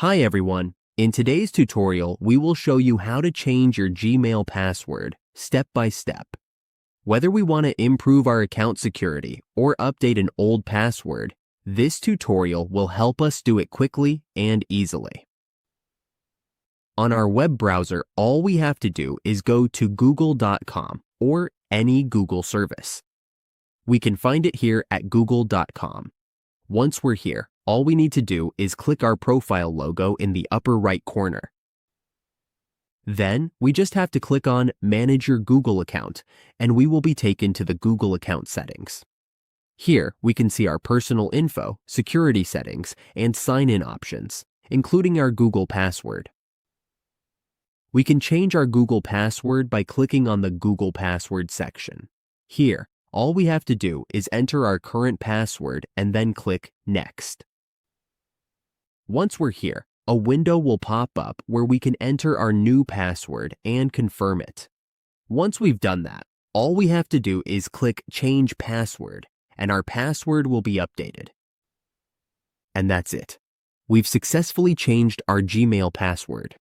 Hi everyone. In today's tutorial, we will show you how to change your Gmail password step by step. Whether we want to improve our account security or update an old password, this tutorial will help us do it quickly and easily. On our web browser, all we have to do is go to google.com or any Google service. We can find it here at google.com. Once we're here, all we need to do is click our profile logo in the upper right corner. Then, we just have to click on Manage Your Google Account, and we will be taken to the Google account settings. Here, we can see our personal info, security settings, and sign-in options, including our Google password. We can change our Google password by clicking on the Google Password section. Here, all we have to do is enter our current password and then click Next. Once we're here, a window will pop up where we can enter our new password and confirm it. Once we've done that, all we have to do is click Change Password, and our password will be updated. And that's it. We've successfully changed our Gmail password.